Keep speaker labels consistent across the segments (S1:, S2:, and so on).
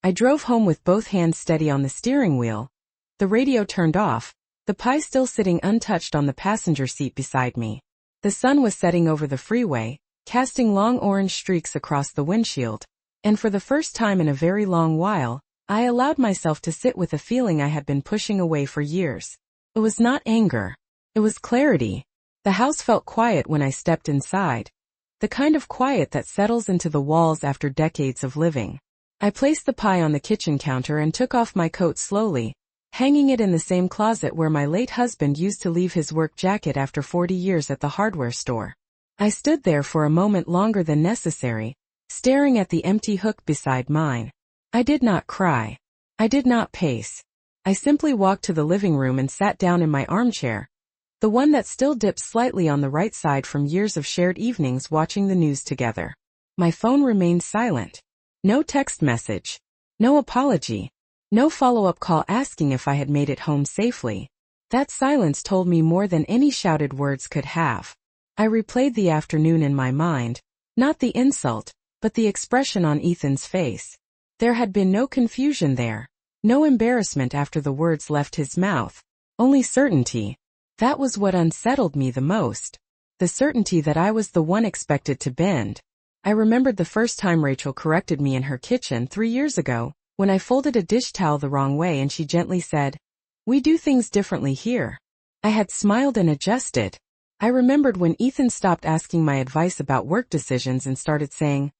S1: I drove home with both hands steady on the steering wheel, the radio turned off, the pie still sitting untouched on the passenger seat beside me. The sun was setting over the freeway, casting long orange streaks across the windshield, and for the first time in a very long while, I allowed myself to sit with a feeling I had been pushing away for years. It was not anger. It was clarity. The house felt quiet when I stepped inside. The kind of quiet that settles into the walls after decades of living. I placed the pie on the kitchen counter and took off my coat slowly, hanging it in the same closet where my late husband used to leave his work jacket after 40 years at the hardware store. I stood there for a moment longer than necessary, staring at the empty hook beside mine. I did not cry. I did not pace. I simply walked to the living room and sat down in my armchair, the one that still dips slightly on the right side from years of shared evenings watching the news together. My phone remained silent. No text message. No apology. No follow-up call asking if I had made it home safely. That silence told me more than any shouted words could have. I replayed the afternoon in my mind, not the insult, but the expression on Ethan's face. There had been no confusion there, no embarrassment after the words left his mouth, only certainty. That was what unsettled me the most. The certainty that I was the one expected to bend. I remembered the first time Rachel corrected me in her kitchen 3 years ago, when I folded a dish towel the wrong way and she gently said, "We do things differently here." I had smiled and adjusted. I remembered when Ethan stopped asking my advice about work decisions and started saying,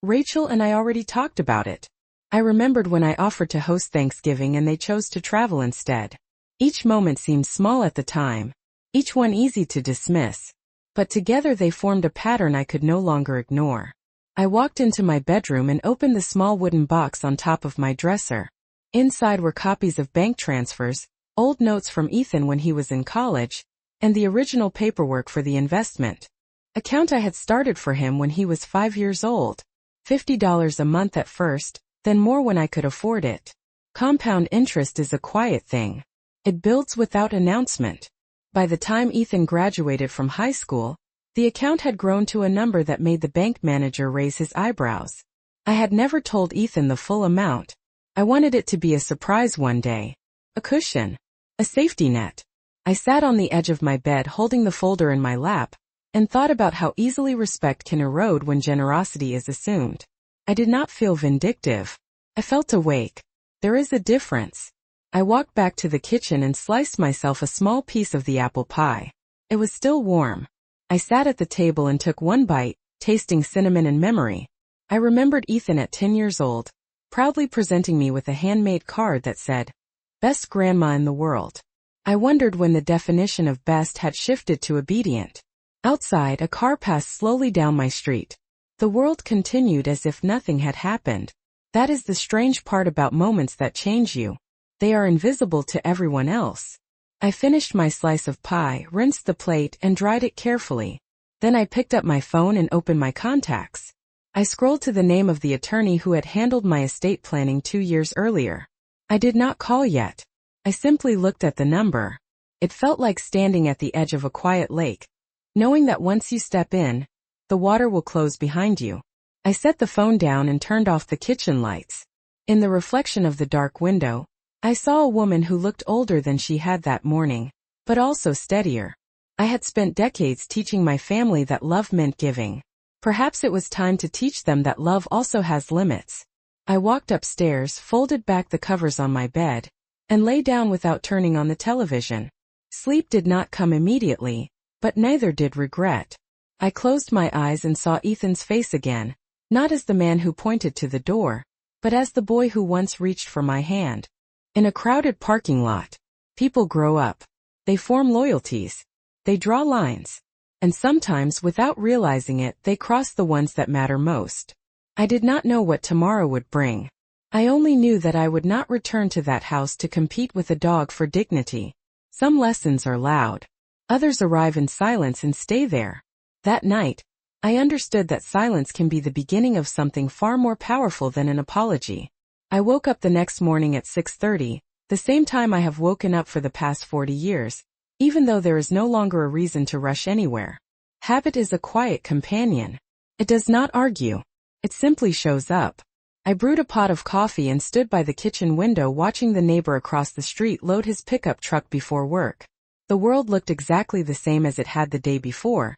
S1: "Rachel and I already talked about it." I remembered when I offered to host Thanksgiving and they chose to travel instead. Each moment seemed small at the time, each one easy to dismiss, but together they formed a pattern I could no longer ignore. I walked into my bedroom and opened the small wooden box on top of my dresser. Inside were copies of bank transfers, old notes from Ethan when he was in college, and the original paperwork for the investment account I had started for him when he was 5 years old. $50 a month at first, then more when I could afford it. Compound interest is a quiet thing. It builds without announcement. By the time Ethan graduated from high school, the account had grown to a number that made the bank manager raise his eyebrows. I had never told Ethan the full amount. I wanted it to be a surprise one day. A cushion. A safety net. I sat on the edge of my bed holding the folder in my lap, and thought about how easily respect can erode when generosity is assumed. I did not feel vindictive. I felt awake. There is a difference. I walked back to the kitchen and sliced myself a small piece of the apple pie. It was still warm. I sat at the table and took one bite, tasting cinnamon and memory. I remembered Ethan at 10 years old, proudly presenting me with a handmade card that said, "Best grandma in the world." I wondered when the definition of best had shifted to obedient. Outside, a car passed slowly down my street. The world continued as if nothing had happened. That is the strange part about moments that change you. They are invisible to everyone else. I finished my slice of pie, rinsed the plate, and dried it carefully. Then I picked up my phone and opened my contacts. I scrolled to the name of the attorney who had handled my estate planning 2 years earlier. I did not call yet. I simply looked at the number. It felt like standing at the edge of a quiet lake, knowing that once you step in, the water will close behind you. I set the phone down and turned off the kitchen lights. In the reflection of the dark window, I saw a woman who looked older than she had that morning, but also steadier. I had spent decades teaching my family that love meant giving. Perhaps it was time to teach them that love also has limits. I walked upstairs, folded back the covers on my bed, and lay down without turning on the television. Sleep did not come immediately, but neither did regret. I closed my eyes and saw Ethan's face again, not as the man who pointed to the door, but as the boy who once reached for my hand. In a crowded parking lot, people grow up. They form loyalties. They draw lines. And sometimes, without realizing it, they cross the ones that matter most. I did not know what tomorrow would bring. I only knew that I would not return to that house to compete with a dog for dignity. Some lessons are loud. Others arrive in silence and stay there. That night, I understood that silence can be the beginning of something far more powerful than an apology. I woke up the next morning at 6:30, the same time I have woken up for the past 40 years, even though there is no longer a reason to rush anywhere. Habit is a quiet companion. It does not argue. It simply shows up. I brewed a pot of coffee and stood by the kitchen window watching the neighbor across the street load his pickup truck before work. The world looked exactly the same as it had the day before,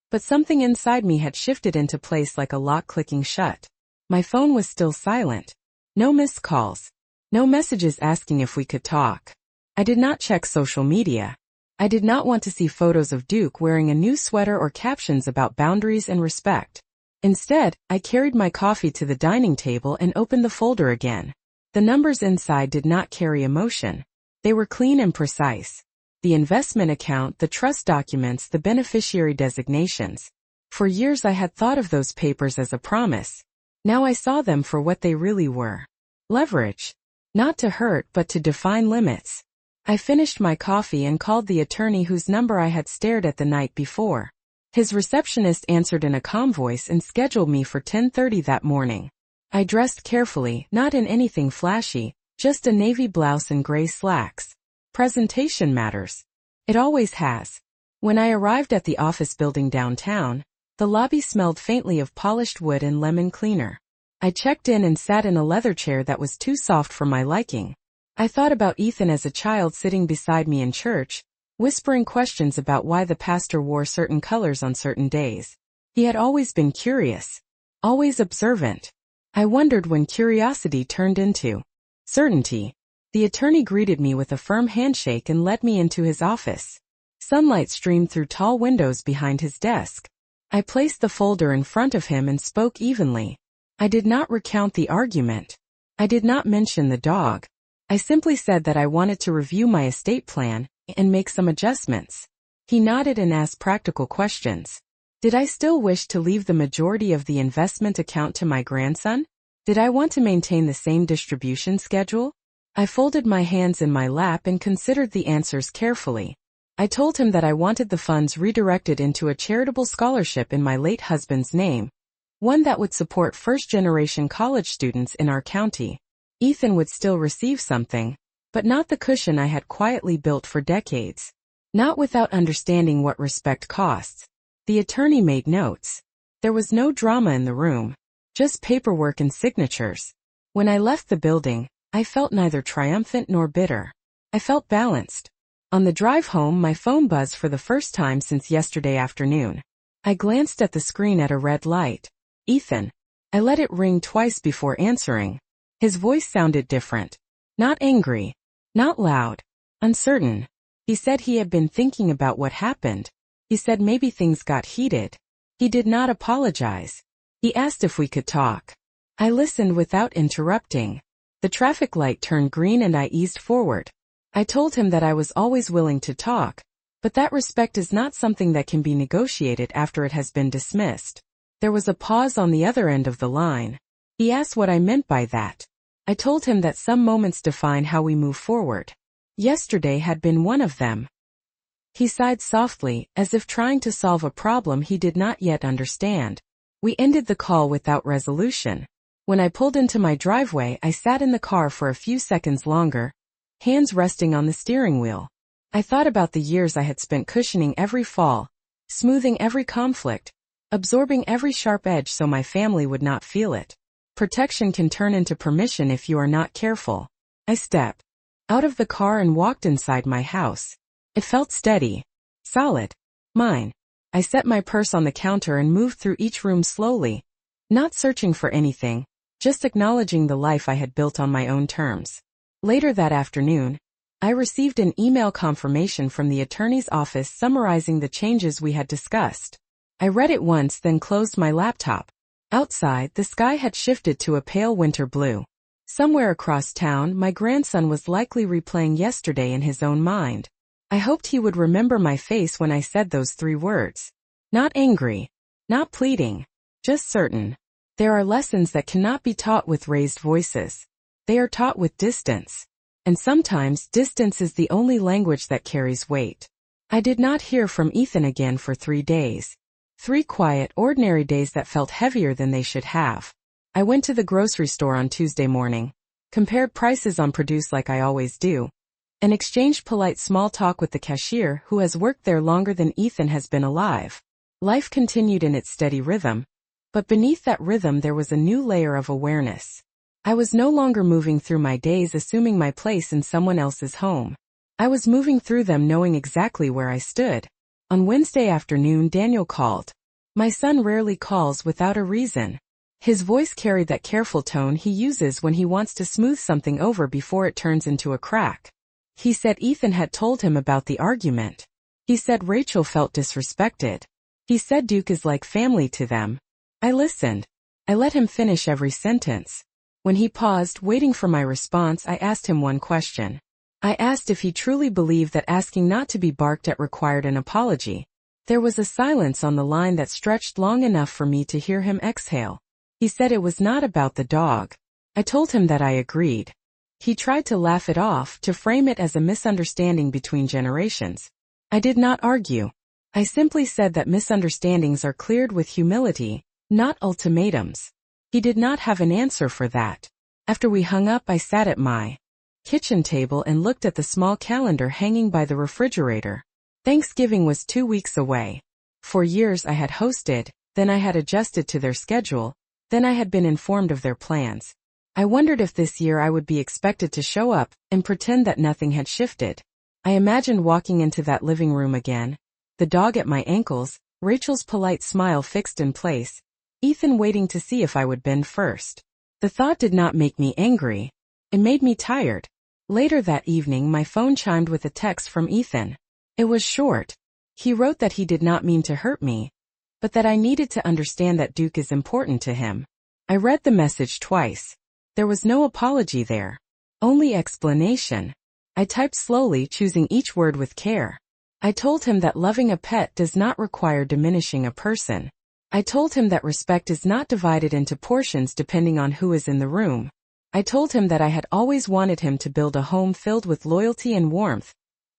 S1: but something inside me had shifted into place like a lock clicking shut. My phone was still silent. No missed calls. No messages asking if we could talk. I did not check social media. I did not want to see photos of Duke wearing a new sweater or captions about boundaries and respect. Instead, I carried my coffee to the dining table and opened the folder again. The numbers inside did not carry emotion. They were clean and precise. The investment account, the trust documents, the beneficiary designations. For years I had thought of those papers as a promise. Now I saw them for what they really were. Leverage. Not to hurt but to define limits. I finished my coffee and called the attorney whose number I had stared at the night before. His receptionist answered in a calm voice and scheduled me for 10:30 that morning. I dressed carefully, not in anything flashy, just a navy blouse and gray slacks. Presentation matters. It always has. When I arrived at the office building downtown, the lobby smelled faintly of polished wood and lemon cleaner. I checked in and sat in a leather chair that was too soft for my liking. I thought about Ethan as a child sitting beside me in church, whispering questions about why the pastor wore certain colors on certain days. He had always been curious, always observant. I wondered when curiosity turned into certainty. The attorney greeted me with a firm handshake and led me into his office. Sunlight streamed through tall windows behind his desk. I placed the folder in front of him and spoke evenly. I did not recount the argument. I did not mention the dog. I simply said that I wanted to review my estate plan and make some adjustments. He nodded and asked practical questions. Did I still wish to leave the majority of the investment account to my grandson? Did I want to maintain the same distribution schedule? I folded my hands in my lap and considered the answers carefully. I told him that I wanted the funds redirected into a charitable scholarship in my late husband's name, one that would support first-generation college students in our county. Ethan would still receive something, but not the cushion I had quietly built for decades. Not without understanding what respect costs. The attorney made notes. There was no drama in the room, just paperwork and signatures. When I left the building, I felt neither triumphant nor bitter. I felt balanced. On the drive home, my phone buzzed for the first time since yesterday afternoon. I glanced at the screen at a red light. Ethan. I let it ring twice before answering. His voice sounded different. Not angry. Not loud. Uncertain. He said he had been thinking about what happened. He said maybe things got heated. He did not apologize. He asked if we could talk. I listened without interrupting. The traffic light turned green and I eased forward. I told him that I was always willing to talk, but that respect is not something that can be negotiated after it has been dismissed. There was a pause on the other end of the line. He asked what I meant by that. I told him that some moments define how we move forward. Yesterday had been one of them. He sighed softly, as if trying to solve a problem he did not yet understand. We ended the call without resolution. When I pulled into my driveway, I sat in the car for a few seconds longer, hands resting on the steering wheel. I thought about the years I had spent cushioning every fall, smoothing every conflict, absorbing every sharp edge so my family would not feel it. Protection can turn into permission if you are not careful. I stepped out of the car and walked inside my house. It felt steady, solid, mine. I set my purse on the counter and moved through each room slowly, not searching for anything, just acknowledging the life I had built on my own terms. Later that afternoon, I received an email confirmation from the attorney's office summarizing the changes we had discussed. I read it once, then closed my laptop. Outside, the sky had shifted to a pale winter blue. Somewhere across town, my grandson was likely replaying yesterday in his own mind. I hoped he would remember my face when I said those 3 words. Not angry. Not pleading. Just certain. There are lessons that cannot be taught with raised voices. They are taught with distance. And sometimes, distance is the only language that carries weight. I did not hear from Ethan again for 3 days. 3 quiet, ordinary days that felt heavier than they should have. I went to the grocery store on Tuesday morning, compared prices on produce like I always do, and exchanged polite small talk with the cashier who has worked there longer than Ethan has been alive. Life continued in its steady rhythm, but beneath that rhythm there was a new layer of awareness. I was no longer moving through my days assuming my place in someone else's home. I was moving through them knowing exactly where I stood. On Wednesday afternoon, Daniel called. My son rarely calls without a reason. His voice carried that careful tone he uses when he wants to smooth something over before it turns into a crack. He said Ethan had told him about the argument. He said Rachel felt disrespected. He said Duke is like family to them. I listened. I let him finish every sentence. When he paused, waiting for my response, I asked him one question. I asked if he truly believed that asking not to be barked at required an apology. There was a silence on the line that stretched long enough for me to hear him exhale. He said it was not about the dog. I told him that I agreed. He tried to laugh it off, to frame it as a misunderstanding between generations. I did not argue. I simply said that misunderstandings are cleared with humility, not ultimatums. He did not have an answer for that. After we hung up, I sat at my kitchen table and looked at the small calendar hanging by the refrigerator. Thanksgiving was 2 weeks away. For years I had hosted, then I had adjusted to their schedule, then I had been informed of their plans. I wondered if this year I would be expected to show up and pretend that nothing had shifted. I imagined walking into that living room again, the dog at my ankles, Rachel's polite smile fixed in place, Ethan waiting to see if I would bend first. The thought did not make me angry. It made me tired. Later that evening, my phone chimed with a text from Ethan. It was short. He wrote that he did not mean to hurt me, but that I needed to understand that Duke is important to him. I read the message twice. There was no apology there. Only explanation. I typed slowly, choosing each word with care. I told him that loving a pet does not require diminishing a person. I told him that respect is not divided into portions depending on who is in the room. I told him that I had always wanted him to build a home filled with loyalty and warmth,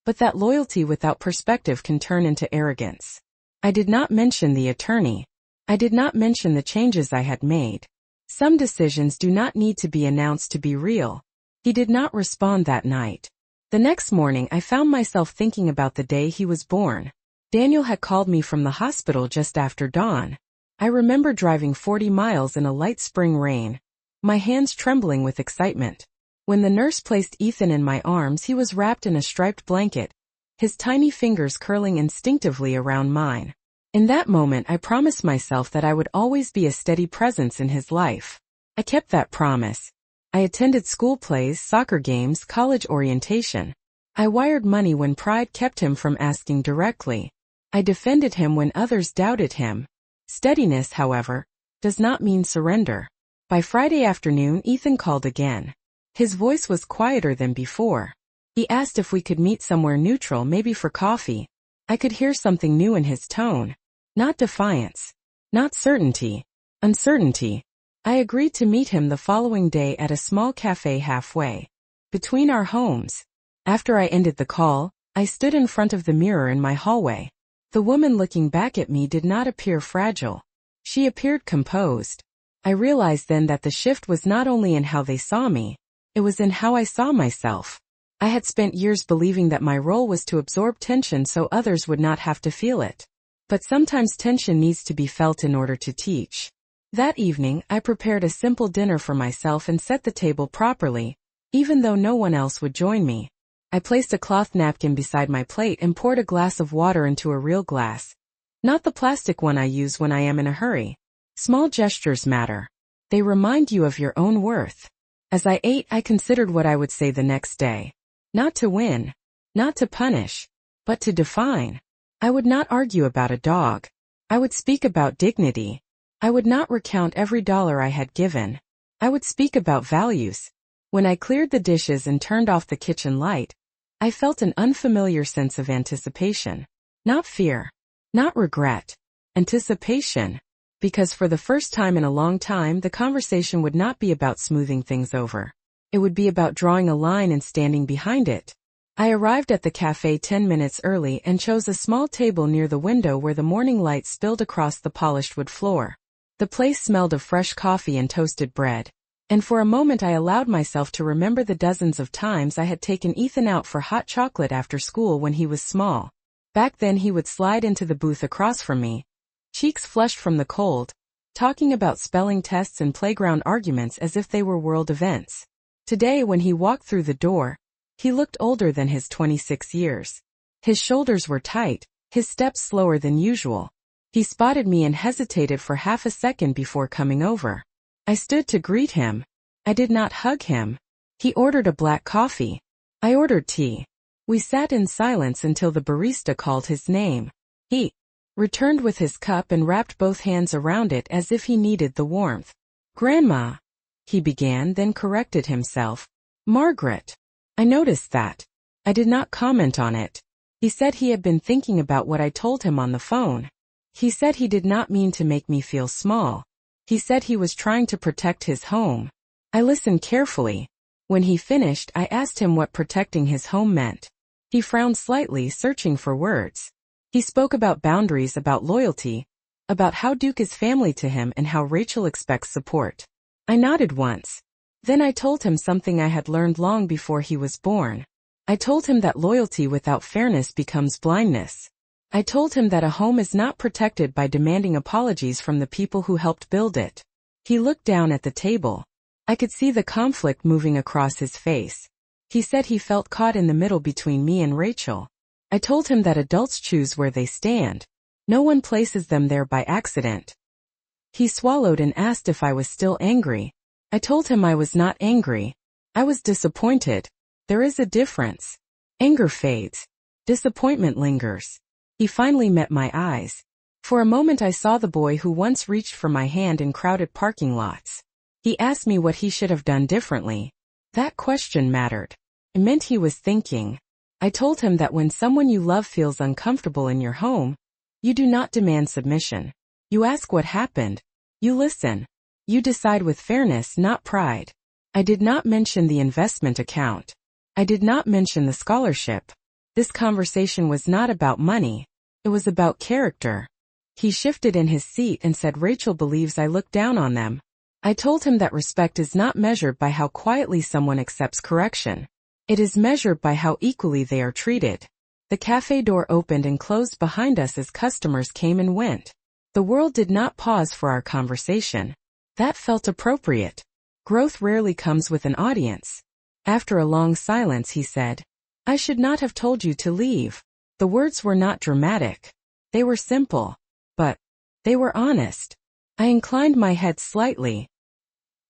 S1: but that loyalty without perspective can turn into arrogance. I did not mention the attorney. I did not mention the changes I had made. Some decisions do not need to be announced to be real. He did not respond that night. The next morning I found myself thinking about the day he was born. Daniel had called me from the hospital just after dawn. I remember driving 40 miles in a light spring rain, my hands trembling with excitement. When the nurse placed Ethan in my arms, he was wrapped in a striped blanket, his tiny fingers curling instinctively around mine. In that moment I promised myself that I would always be a steady presence in his life. I kept that promise. I attended school plays, soccer games, college orientation. I wired money when pride kept him from asking directly. I defended him when others doubted him. Steadiness, however, does not mean surrender. By Friday afternoon, Ethan called again. His voice was quieter than before. He asked if we could meet somewhere neutral, maybe for coffee. I could hear something new in his tone. Not defiance. Not certainty. Uncertainty. I agreed to meet him the following day at a small cafe halfway between our homes. After I ended the call, I stood in front of the mirror in my hallway. The woman looking back at me did not appear fragile. She appeared composed. I realized then that the shift was not only in how they saw me, it was in how I saw myself. I had spent years believing that my role was to absorb tension so others would not have to feel it. But sometimes tension needs to be felt in order to teach. That evening, I prepared a simple dinner for myself and set the table properly, even though no one else would join me. I placed a cloth napkin beside my plate and poured a glass of water into a real glass. Not the plastic one I use when I am in a hurry. Small gestures matter. They remind you of your own worth. As I ate, I considered what I would say the next day. Not to win. Not to punish. But to define. I would not argue about a dog. I would speak about dignity. I would not recount every dollar I had given. I would speak about values. When I cleared the dishes and turned off the kitchen light, I felt an unfamiliar sense of anticipation. Not fear. Not regret. Anticipation. Because for the first time in a long time, the conversation would not be about smoothing things over. It would be about drawing a line and standing behind it. I arrived at the cafe 10 minutes early and chose a small table near the window where the morning light spilled across the polished wood floor. The place smelled of fresh coffee and toasted bread. And for a moment I allowed myself to remember the dozens of times I had taken Ethan out for hot chocolate after school when he was small. Back then he would slide into the booth across from me, cheeks flushed from the cold, talking about spelling tests and playground arguments as if they were world events. Today, when he walked through the door, he looked older than his 26 years. His shoulders were tight, his steps slower than usual. He spotted me and hesitated for half a second before coming over. I stood to greet him. I did not hug him. He ordered a black coffee. I ordered tea. We sat in silence until the barista called his name. He returned with his cup and wrapped both hands around it as if he needed the warmth. "Grandma," he began, then corrected himself. "Margaret." I noticed that. I did not comment on it. He said he had been thinking about what I told him on the phone. He said he did not mean to make me feel small. He said he was trying to protect his home. I listened carefully. When he finished, I asked him what protecting his home meant. He frowned slightly, searching for words. He spoke about boundaries, about loyalty, about how Duke is family to him and how Rachel expects support. I nodded once. Then I told him something I had learned long before he was born. I told him that loyalty without fairness becomes blindness. I told him that a home is not protected by demanding apologies from the people who helped build it. He looked down at the table. I could see the conflict moving across his face. He said he felt caught in the middle between me and Rachel. I told him that adults choose where they stand. No one places them there by accident. He swallowed and asked if I was still angry. I told him I was not angry. I was disappointed. There is a difference. Anger fades. Disappointment lingers. He finally met my eyes. For a moment I saw the boy who once reached for my hand in crowded parking lots. He asked me what he should have done differently. That question mattered. It meant he was thinking. I told him that when someone you love feels uncomfortable in your home, you do not demand submission. You ask what happened. You listen. You decide with fairness, not pride. I did not mention the investment account. I did not mention the scholarship. This conversation was not about money. It was about character. He shifted in his seat and said Rachel believes I look down on them. I told him that respect is not measured by how quietly someone accepts correction. It is measured by how equally they are treated. The cafe door opened and closed behind us as customers came and went. The world did not pause for our conversation. That felt appropriate. Growth rarely comes with an audience. After a long silence, he said, "I should not have told you to leave." The words were not dramatic. They were simple. But they were honest. I inclined my head slightly.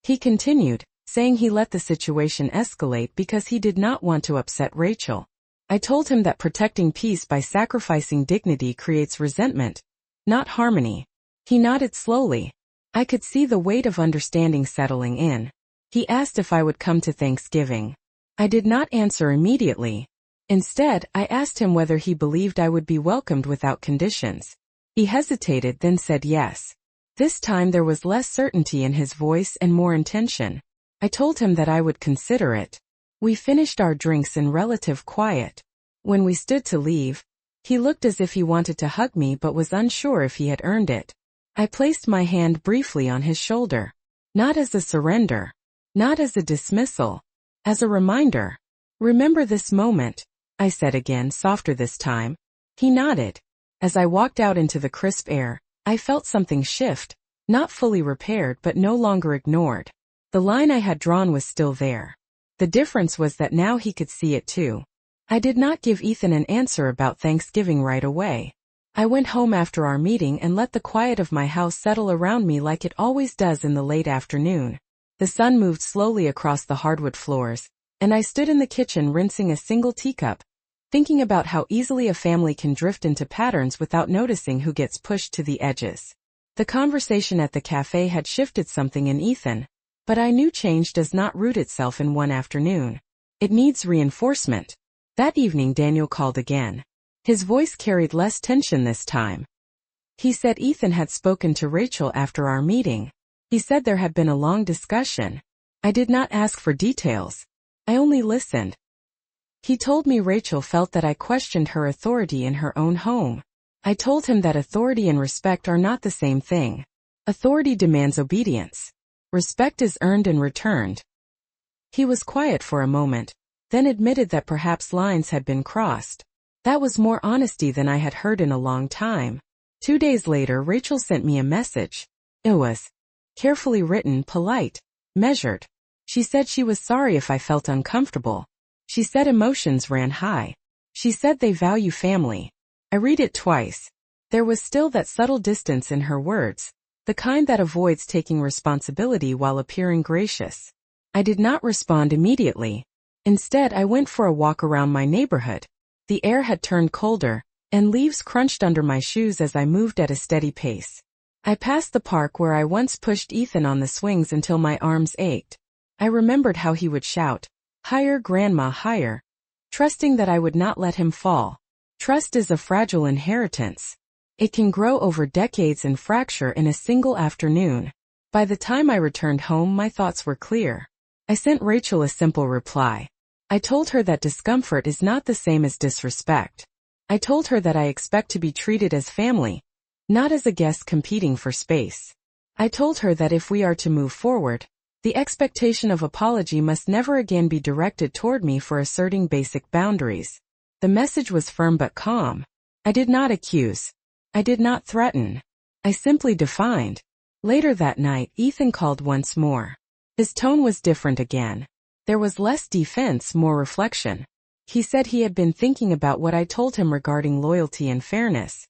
S1: He continued, saying he let the situation escalate because he did not want to upset Rachel. I told him that protecting peace by sacrificing dignity creates resentment, not harmony. He nodded slowly. I could see the weight of understanding settling in. He asked if I would come to Thanksgiving. I did not answer immediately. Instead, I asked him whether he believed I would be welcomed without conditions. He hesitated, then said yes. This time there was less certainty in his voice and more intention. I told him that I would consider it. We finished our drinks in relative quiet. When we stood to leave, he looked as if he wanted to hug me but was unsure if he had earned it. I placed my hand briefly on his shoulder. Not as a surrender. Not as a dismissal. As a reminder. "Remember this moment," I said again, softer this time. He nodded. As I walked out into the crisp air, I felt something shift, not fully repaired but no longer ignored. The line I had drawn was still there. The difference was that now he could see it too. I did not give Ethan an answer about Thanksgiving right away. I went home after our meeting and let the quiet of my house settle around me like it always does in the late afternoon. The sun moved slowly across the hardwood floors, and I stood in the kitchen rinsing a single teacup, thinking about how easily a family can drift into patterns without noticing who gets pushed to the edges. The conversation at the cafe had shifted something in Ethan, but I knew change does not root itself in one afternoon. It needs reinforcement. That evening Daniel called again. His voice carried less tension this time. He said Ethan had spoken to Rachel after our meeting. He said there had been a long discussion. I did not ask for details. I only listened. He told me Rachel felt that I questioned her authority in her own home. I told him that authority and respect are not the same thing. Authority demands obedience. Respect is earned and returned. He was quiet for a moment, then admitted that perhaps lines had been crossed. That was more honesty than I had heard in a long time. 2 days later, Rachel sent me a message. It was carefully written, polite, measured. She said she was sorry if I felt uncomfortable. She said emotions ran high. She said they value family. I read it twice. There was still that subtle distance in her words, the kind that avoids taking responsibility while appearing gracious. I did not respond immediately. Instead, I went for a walk around my neighborhood. The air had turned colder, and leaves crunched under my shoes as I moved at a steady pace. I passed the park where I once pushed Ethan on the swings until my arms ached. I remembered how he would shout, "Higher, Grandma, higher," trusting that I would not let him fall. Trust is a fragile inheritance. It can grow over decades and fracture in a single afternoon. By the time I returned home, my thoughts were clear. I sent Rachel a simple reply. I told her that discomfort is not the same as disrespect. I told her that I expect to be treated as family, not as a guest competing for space. I told her that if we are to move forward, the expectation of apology must never again be directed toward me for asserting basic boundaries. The message was firm but calm. I did not accuse. I did not threaten. I simply defined. Later that night, Ethan called once more. His tone was different again. There was less defense, more reflection. He said he had been thinking about what I told him regarding loyalty and fairness.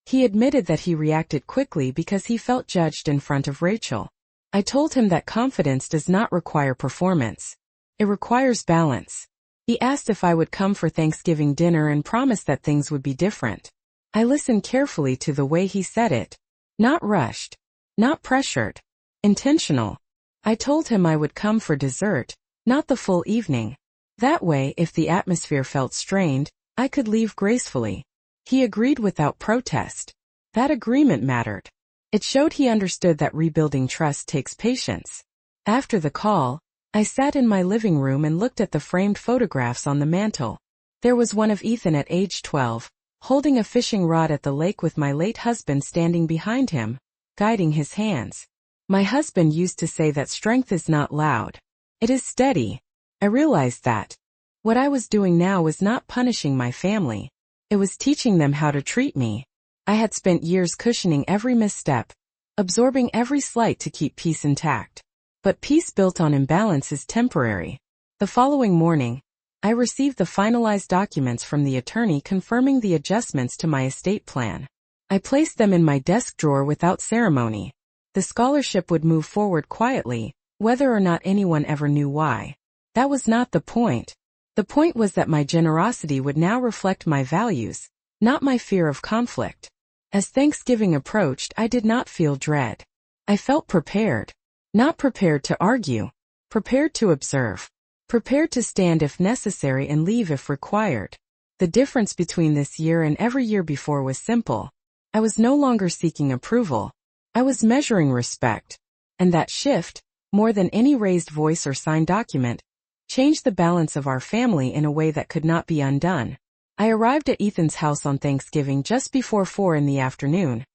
S1: He admitted that he reacted quickly because he felt judged in front of Rachel. I told him that confidence does not require performance. It requires balance. He asked if I would come for Thanksgiving dinner and promised that things would be different. I listened carefully to the way he said it. Not rushed. Not pressured. Intentional. I told him I would come for dessert, not the full evening. That way, if the atmosphere felt strained, I could leave gracefully. He agreed without protest. That agreement mattered. It showed he understood that rebuilding trust takes patience. After the call, I sat in my living room and looked at the framed photographs on the mantel. There was one of Ethan at age 12, holding a fishing rod at the lake with my late husband standing behind him, guiding his hands. My husband used to say that strength is not loud. It is steady. I realized that. What I was doing now was not punishing my family. It was teaching them how to treat me. I had spent years cushioning every misstep, absorbing every slight to keep peace intact. But peace built on imbalance is temporary. The following morning, I received the finalized documents from the attorney confirming the adjustments to my estate plan. I placed them in my desk drawer without ceremony. The scholarship would move forward quietly, whether or not anyone ever knew why. That was not the point. The point was that my generosity would now reflect my values, not my fear of conflict. As Thanksgiving approached, I did not feel dread. I felt prepared. Not prepared to argue. Prepared to observe. Prepared to stand if necessary and leave if required. The difference between this year and every year before was simple. I was no longer seeking approval. I was measuring respect. And that shift, more than any raised voice or signed document, changed the balance of our family in a way that could not be undone. I arrived at Ethan's house on Thanksgiving just before 4 in the afternoon,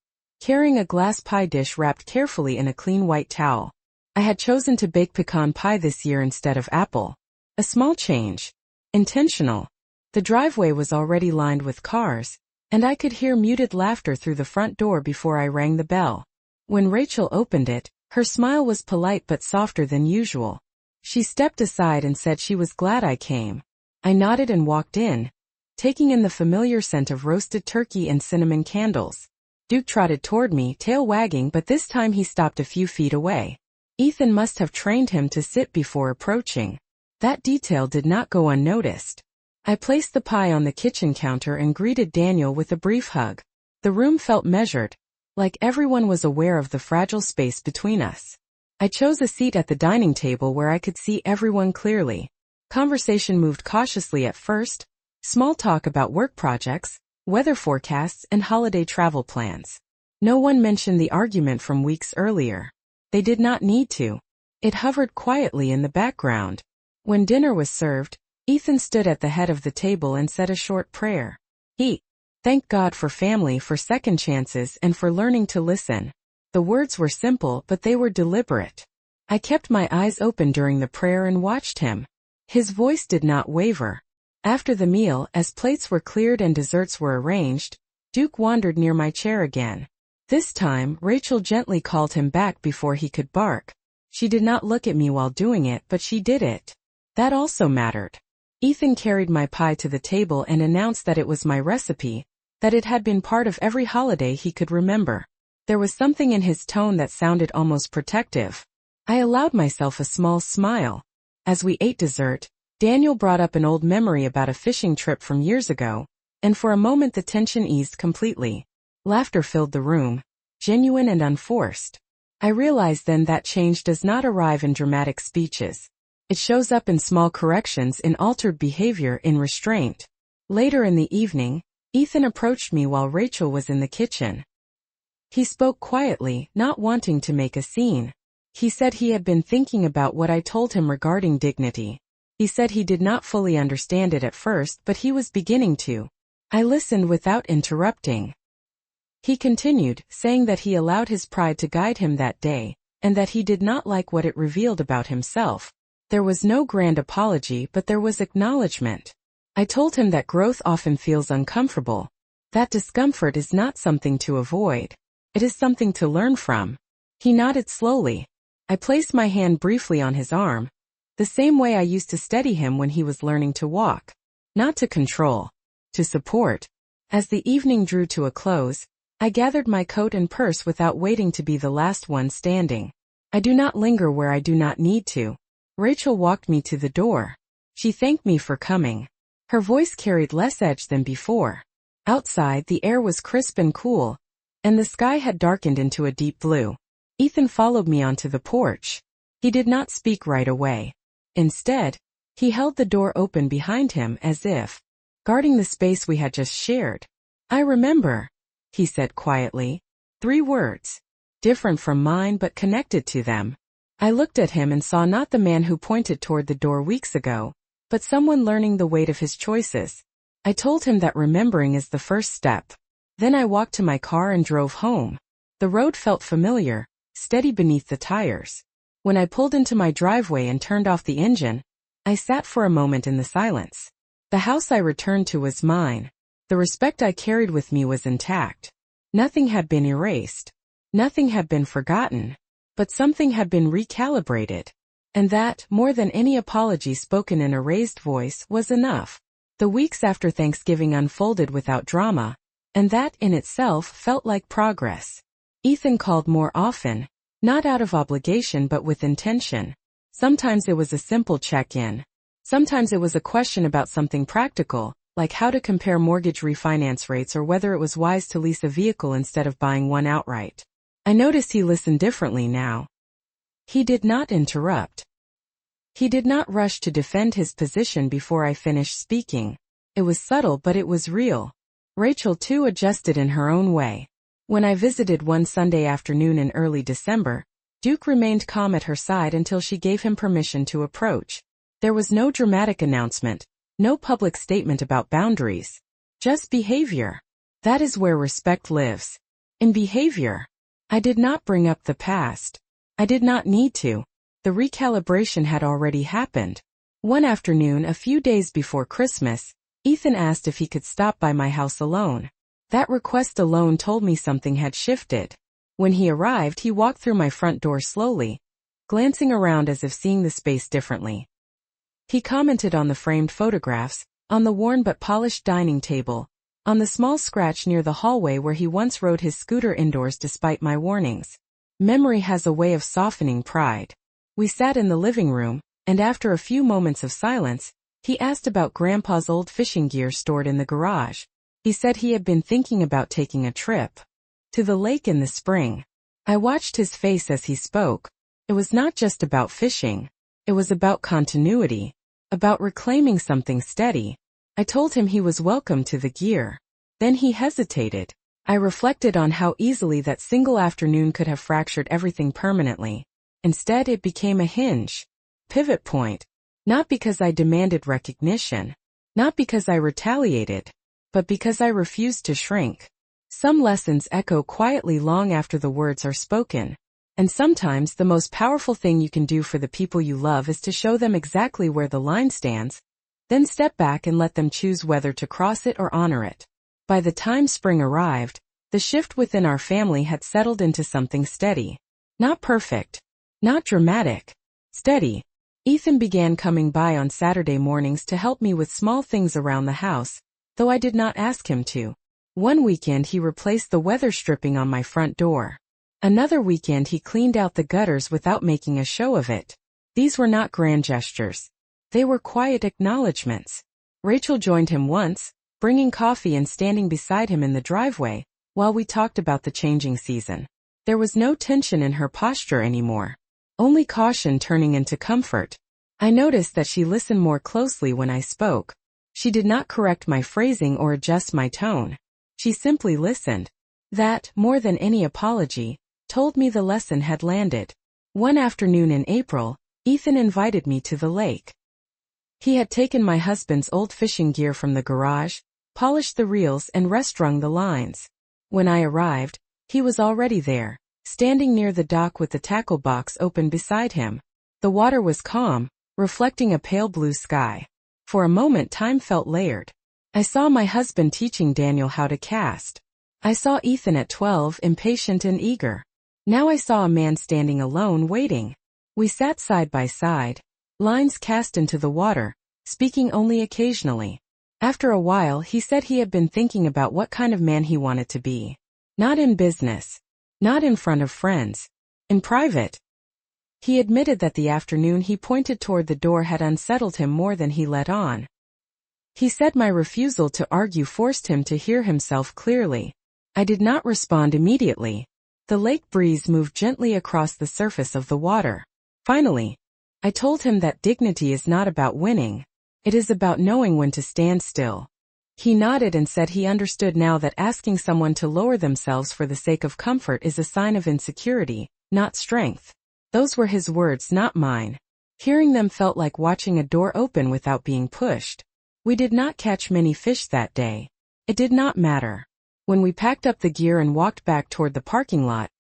S1: carrying a glass pie dish wrapped carefully in a clean white towel. I had chosen to bake pecan pie this year instead of apple. A small change. Intentional. The driveway was already lined with cars, and I could hear muted laughter through the front door before I rang the bell. When Rachel opened it, her smile was polite but softer than usual. She stepped aside and said she was glad I came. I nodded and walked in, taking in the familiar scent of roasted turkey and cinnamon candles. Duke trotted toward me, tail wagging, but this time he stopped a few feet away. Ethan must have trained him to sit before approaching. That detail did not go unnoticed. I placed the pie on the kitchen counter and greeted Daniel with a brief hug. The room felt measured, like everyone was aware of the fragile space between us. I chose a seat at the dining table where I could see everyone clearly. Conversation moved cautiously at first. Small talk about work projects, weather forecasts, and holiday travel plans. No one mentioned the argument from weeks earlier. They did not need to. It hovered quietly in the background. When dinner was served, Ethan stood at the head of the table and said a short prayer. He thanked God for family, for second chances, and for learning to listen. The words were simple, but they were deliberate. I kept my eyes open during the prayer and watched him. His voice did not waver. After the meal, as plates were cleared and desserts were arranged, Duke wandered near my chair again. This time, Rachel gently called him back before he could bark. She did not look at me while doing it, but she did it. That also mattered. Ethan carried my pie to the table and announced that it was my recipe, that it had been part of every holiday he could remember. There was something in his tone that sounded almost protective. I allowed myself a small smile. As we ate dessert, Daniel brought up an old memory about a fishing trip from years ago, and for a moment the tension eased completely. Laughter filled the room, genuine and unforced. I realized then that change does not arrive in dramatic speeches. It shows up in small corrections, in altered behavior, in restraint. Later in the evening, Ethan approached me while Rachel was in the kitchen. He spoke quietly, not wanting to make a scene. He said he had been thinking about what I told him regarding dignity. He said he did not fully understand it at first, but he was beginning to. I listened without interrupting. He continued, saying that he allowed his pride to guide him that day, and that he did not like what it revealed about himself. There was no grand apology, but there was acknowledgement. I told him that growth often feels uncomfortable. That discomfort is not something to avoid. It is something to learn from. He nodded slowly. I placed my hand briefly on his arm, the same way I used to steady him when he was learning to walk. Not to control, to support. As the evening drew to a close, I gathered my coat and purse without waiting to be the last one standing. I do not linger where I do not need to. Rachel walked me to the door. She thanked me for coming. Her voice carried less edge than before. Outside, the air was crisp and cool, and the sky had darkened into a deep blue. Ethan followed me onto the porch. He did not speak right away. Instead, he held the door open behind him as if guarding the space we had just shared. I remember, he said quietly. 3 words. Different from mine but connected to them. I looked at him and saw not the man who pointed toward the door weeks ago, but someone learning the weight of his choices. I told him that remembering is the first step. Then I walked to my car and drove home. The road felt familiar, steady beneath the tires. When I pulled into my driveway and turned off the engine, I sat for a moment in the silence. The house I returned to was mine. The respect I carried with me was intact. Nothing had been erased. Nothing had been forgotten. But something had been recalibrated. And that, more than any apology spoken in a raised voice, was enough. The weeks after Thanksgiving unfolded without drama, and that in itself felt like progress. Ethan called more often, not out of obligation but with intention. Sometimes it was a simple check-in. Sometimes it was a question about something practical, like how to compare mortgage refinance rates or whether it was wise to lease a vehicle instead of buying one outright. I noticed he listened differently now. He did not interrupt. He did not rush to defend his position before I finished speaking. It was subtle but it was real. Rachel too adjusted in her own way. When I visited one Sunday afternoon in early December, Duke remained calm at her side until she gave him permission to approach. There was no dramatic announcement, no public statement about boundaries. Just behavior. That is where respect lives. In behavior. I did not bring up the past. I did not need to. The recalibration had already happened. One afternoon a few days before Christmas, Ethan asked if he could stop by my house alone. That request alone told me something had shifted. When he arrived, he walked through my front door slowly, glancing around as if seeing the space differently. He commented on the framed photographs, on the worn but polished dining table, on the small scratch near the hallway where he once rode his scooter indoors despite my warnings. Memory has a way of softening pride. We sat in the living room, and after a few moments of silence, he asked about Grandpa's old fishing gear stored in the garage. He said he had been thinking about taking a trip to the lake in the spring. I watched his face as he spoke. It was not just about fishing. It was about continuity, about reclaiming something steady. I told him he was welcome to the gear. Then he hesitated. I reflected on how easily that single afternoon could have fractured everything permanently. Instead, it became a hinge, pivot point. Not because I demanded recognition, not because I retaliated, but because I refused to shrink. Some lessons echo quietly long after the words are spoken. And sometimes the most powerful thing you can do for the people you love is to show them exactly where the line stands, then step back and let them choose whether to cross it or honor it. By the time spring arrived, The shift within our family had settled into something steady. Not perfect. Not dramatic. Steady. Ethan began coming by on Saturday mornings to help me with small things around the house, though I did not ask him to. One weekend he replaced the weather stripping on my front door. Another weekend he cleaned out the gutters without making a show of it. These were not grand gestures. They were quiet acknowledgments. Rachel joined him once, bringing coffee and standing beside him in the driveway, while we talked about the changing season. There was no tension in her posture anymore. Only caution turning into comfort. I noticed that she listened more closely when I spoke. She did not correct my phrasing or adjust my tone. She simply listened. That, more than any apology, told me the lesson had landed. One afternoon in April, Ethan invited me to the lake. He had taken my husband's old fishing gear from the garage, polished the reels and restrung the lines. When I arrived, he was already there, standing near the dock with the tackle box open beside him. The water was calm, reflecting a pale blue sky. For a moment time felt layered. I saw my husband teaching Daniel how to cast. I saw Ethan at 12, impatient and eager. Now I saw a man standing alone, waiting. We sat side by side, lines cast into the water, speaking only occasionally. After a while he said he had been thinking about what kind of man he wanted to be. Not in business. Not in front of friends. In private. He admitted that the afternoon he pointed toward the door had unsettled him more than he let on. He said my refusal to argue forced him to hear himself clearly. I did not respond immediately. The lake breeze moved gently across the surface of the water. Finally, I told him that dignity is not about winning. It is about knowing when to stand still. He nodded and said he understood now that asking someone to lower themselves for the sake of comfort is a sign of insecurity, not strength. Those were his words, not mine. Hearing them felt like watching a door open without being pushed. We did not catch many fish that day. It did not matter. When we packed up the gear and walked back toward the parking lot,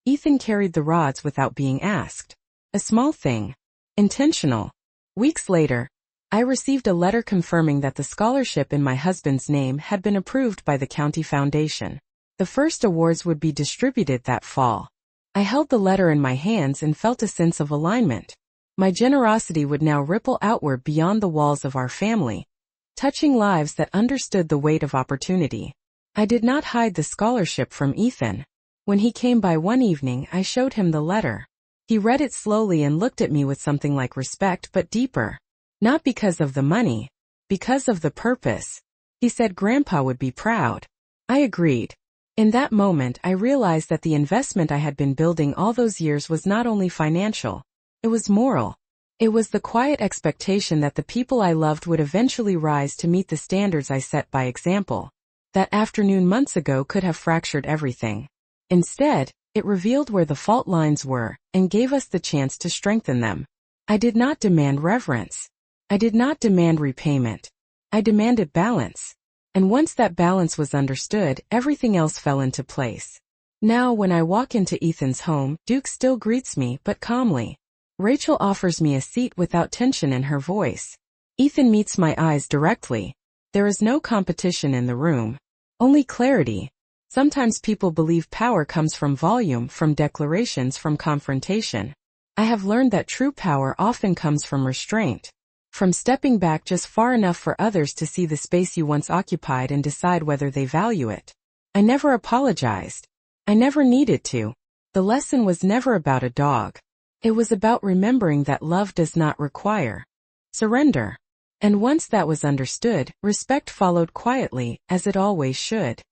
S1: Ethan carried the rods without being asked. A small thing. Intentional. Weeks later, I received a letter confirming that the scholarship in my husband's name had been approved by the county foundation. The first awards would be distributed that fall. I held the letter in my hands and felt a sense of alignment. My generosity would now ripple outward beyond the walls of our family, touching lives that understood the weight of opportunity. I did not hide the scholarship from Ethan. When he came by one evening, I showed him the letter. He read it slowly and looked at me with something like respect but deeper. Not because of the money, because of the purpose. He said Grandpa would be proud. I agreed. In that moment I realized that the investment I had been building all those years was not only financial, it was moral. It was the quiet expectation that the people I loved would eventually rise to meet the standards I set by example. That afternoon months ago could have fractured everything. Instead, it revealed where the fault lines were, and gave us the chance to strengthen them. I did not demand reverence. I did not demand repayment. I demanded balance. And once that balance was understood, everything else fell into place. Now when I walk into Ethan's home, Duke still greets me, but calmly. Rachel offers me a seat without tension in her voice. Ethan meets my eyes directly. There is no competition in the room. Only clarity. Sometimes people believe power comes from volume, from declarations, from confrontation. I have learned that true power often comes from restraint. From stepping back just far enough for others to see the space you once occupied and decide whether they value it. I never apologized. I never needed to. The lesson was never about a dog. It was about remembering that love does not require surrender. And once that was understood, respect followed quietly, as it always should.